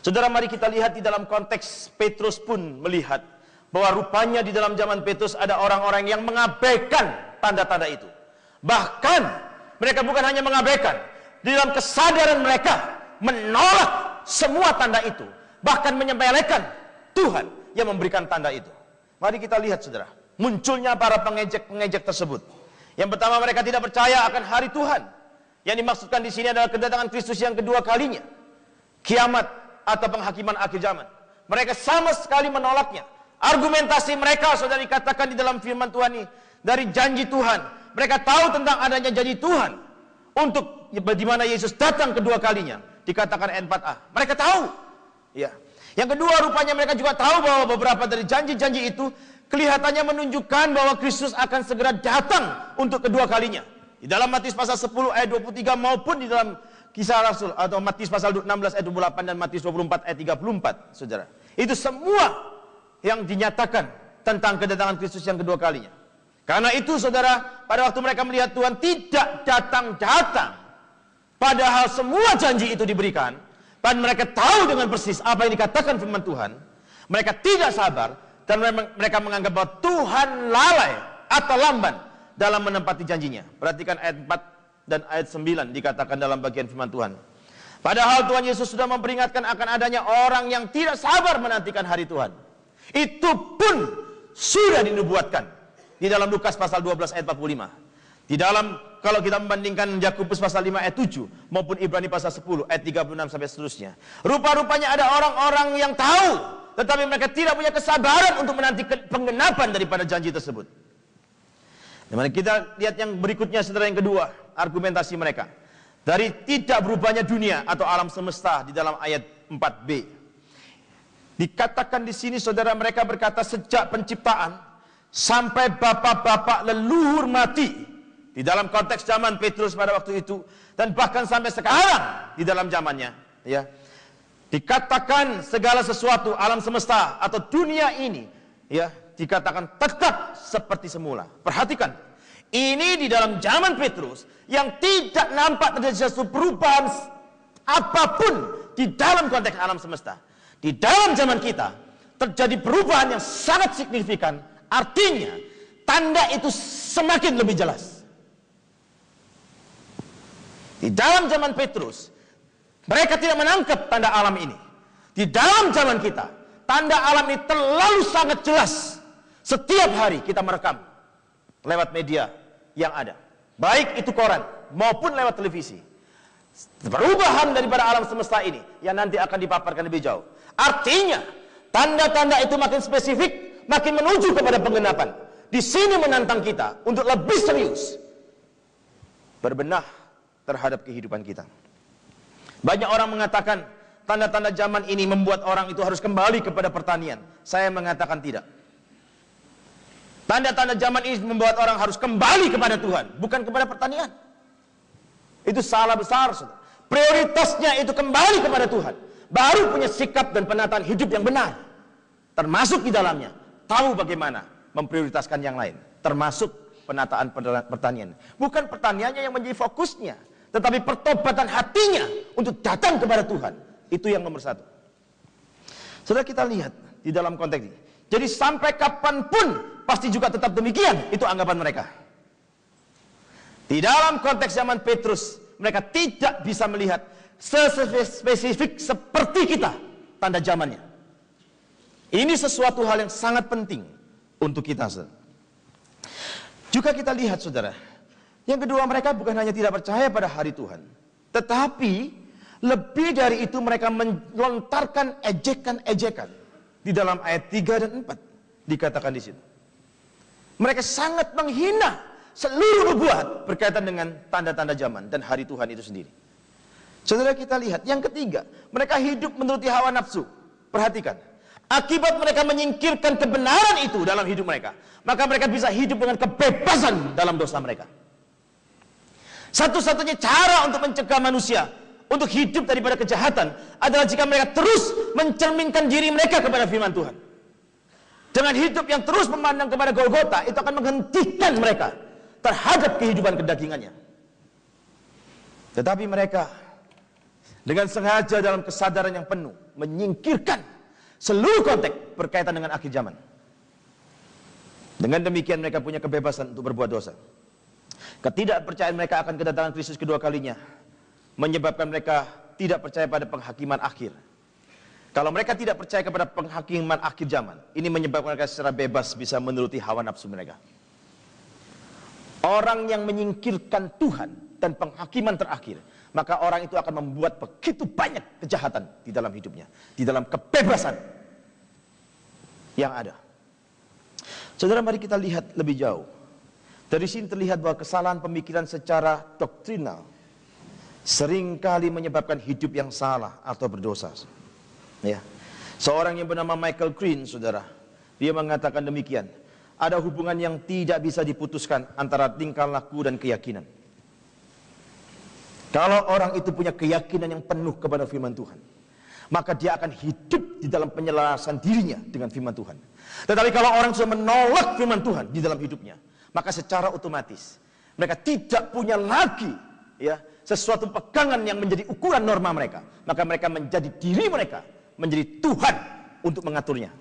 Saudara, mari kita lihat di dalam konteks Petrus pun melihat bahwa rupanya di dalam zaman Petrus ada orang-orang yang mengabaikan tanda-tanda itu. Bahkan mereka bukan hanya mengabaikan, di dalam kesadaran mereka menolak semua tanda itu, bahkan menyepelekan Tuhan yang memberikan tanda itu. Mari kita lihat, saudara, munculnya para pengejek-pengejek tersebut. Yang pertama, mereka tidak percaya akan hari Tuhan. Yang dimaksudkan di sini adalah kedatangan Kristus yang kedua kalinya, kiamat atau penghakiman akhir zaman. Mereka sama sekali menolaknya. Argumentasi mereka, saudara, dikatakan di dalam firman Tuhan ini dari janji Tuhan. Mereka tahu tentang adanya janji Tuhan untuk di mana Yesus datang kedua kalinya. Dikatakan ayat 4a. Mereka tahu. Ya. Yang kedua, rupanya mereka juga tahu bahwa beberapa dari janji-janji itu kelihatannya menunjukkan bahwa Kristus akan segera datang untuk kedua kalinya. Di dalam Matius pasal 10 ayat 23 maupun di dalam Kisah Rasul atau Matius pasal 16 ayat 28 dan Matius 24 ayat 34, saudara. Itu semua yang dinyatakan tentang kedatangan Kristus yang kedua kalinya. Karena itu, saudara, pada waktu mereka melihat Tuhan tidak datang-datang, padahal semua janji itu diberikan, dan mereka tahu dengan persis apa yang dikatakan firman Tuhan, mereka tidak sabar, dan mereka menganggap bahwa Tuhan lalai atau lamban dalam menempati janjinya. Perhatikan ayat 4 dan ayat 9 dikatakan dalam bagian firman Tuhan. Padahal Tuhan Yesus sudah memperingatkan akan adanya orang yang tidak sabar menantikan hari Tuhan. Itu pun sudah dinubuatkan di dalam Lukas pasal 12 ayat 45. Di dalam, kalau kita membandingkan Yakobus pasal 5 ayat 7 maupun Ibrani pasal 10 ayat 36 sampai seterusnya. Rupa-rupanya ada orang-orang yang tahu, tetapi mereka tidak punya kesabaran untuk menanti penggenapan daripada janji tersebut. Dimana kita lihat yang berikutnya, saudara, yang kedua, argumentasi mereka. Dari tidak berubahnya dunia atau alam semesta di dalam ayat 4b. Dikatakan di sini, saudara, mereka berkata sejak penciptaan sampai bapak-bapak leluhur mati. Di dalam konteks zaman Petrus pada waktu itu, dan bahkan sampai sekarang di dalam zamannya, ya. Dikatakan segala sesuatu alam semesta atau dunia ini, ya, dikatakan tetap seperti semula. Perhatikan, ini di dalam zaman Petrus yang tidak nampak terjadi sesuatu perubahan apapun di dalam konteks alam semesta. Di dalam zaman kita terjadi perubahan yang sangat signifikan. Artinya tanda itu semakin lebih jelas. Di dalam zaman Petrus mereka tidak menangkap tanda alam ini. Di dalam zaman kita tanda alam ini terlalu sangat jelas. Setiap hari kita merekam lewat media yang ada, baik itu koran maupun lewat televisi. Perubahan daripada alam semesta ini yang nanti akan dipaparkan lebih jauh. Artinya tanda-tanda itu makin spesifik, makin menuju kepada penggenapan. Di sini menantang kita untuk lebih serius berbenah terhadap kehidupan kita. Banyak orang mengatakan tanda-tanda zaman ini membuat orang itu harus kembali kepada pertanian. Saya mengatakan tidak. Tanda-tanda zaman ini membuat orang harus kembali kepada Tuhan, bukan kepada pertanian. Itu salah besar, saudara. Prioritasnya itu kembali kepada Tuhan, baru punya sikap dan penataan hidup yang benar. Termasuk di dalamnya tahu bagaimana memprioritaskan yang lain, termasuk penataan pertanian. Bukan pertaniannya yang menjadi fokusnya, tetapi pertobatan hatinya untuk datang kepada Tuhan. Itu yang nomor satu. Saudara, kita lihat di dalam konteks ini. Jadi sampai kapanpun pasti juga tetap demikian, itu anggapan mereka. Di dalam konteks zaman Petrus, mereka tidak bisa melihat spesifik seperti kita tanda zamannya. Ini sesuatu hal yang sangat penting untuk kita, saudara. Juga kita lihat, saudara, yang kedua, mereka bukan hanya tidak percaya pada hari Tuhan, tetapi lebih dari itu mereka melontarkan ejekan-ejekan. Di dalam ayat 3 dan 4 dikatakan di situ. Mereka sangat menghina seluruh nubuat berkaitan dengan tanda-tanda zaman dan hari Tuhan itu sendiri. Saudara, kita lihat yang ketiga, mereka hidup menuruti hawa nafsu. Perhatikan, akibat mereka menyingkirkan kebenaran itu dalam hidup mereka, maka mereka bisa hidup dengan kebebasan dalam dosa mereka. Satu-satunya cara untuk mencegah manusia untuk hidup daripada kejahatan adalah jika mereka terus mencerminkan diri mereka kepada firman Tuhan. Dengan hidup yang terus memandang kepada Golgota, itu akan menghentikan mereka terhadap kehidupan kedagingannya. Tetapi mereka dengan sengaja dalam kesadaran yang penuh menyingkirkan seluruh konteks berkaitan dengan akhir zaman. Dengan demikian mereka punya kebebasan untuk berbuat dosa. Ketidakpercayaan mereka akan kedatangan Kristus kedua kalinya menyebabkan mereka tidak percaya pada penghakiman akhir. Kalau mereka tidak percaya kepada penghakiman akhir zaman, ini menyebabkan mereka secara bebas bisa menuruti hawa nafsu mereka. Orang yang menyingkirkan Tuhan dan penghakiman terakhir, maka orang itu akan membuat begitu banyak kejahatan di dalam hidupnya, di dalam kebebasan yang ada. Saudara, mari kita lihat lebih jauh. Dari sini terlihat bahwa kesalahan pemikiran secara doktrinal seringkali menyebabkan hidup yang salah atau berdosa. Ya. Seorang yang bernama Michael Green, saudara, dia mengatakan demikian. Ada hubungan yang tidak bisa diputuskan antara tingkah laku dan keyakinan. Kalau orang itu punya keyakinan yang penuh kepada firman Tuhan, maka dia akan hidup di dalam penyelarasan dirinya dengan firman Tuhan. Tetapi kalau orang sudah menolak firman Tuhan di dalam hidupnya, maka secara otomatis mereka tidak punya lagi sesuatu pegangan yang menjadi ukuran norma mereka. Maka mereka menjadi diri mereka, menjadi Tuhan untuk mengaturnya.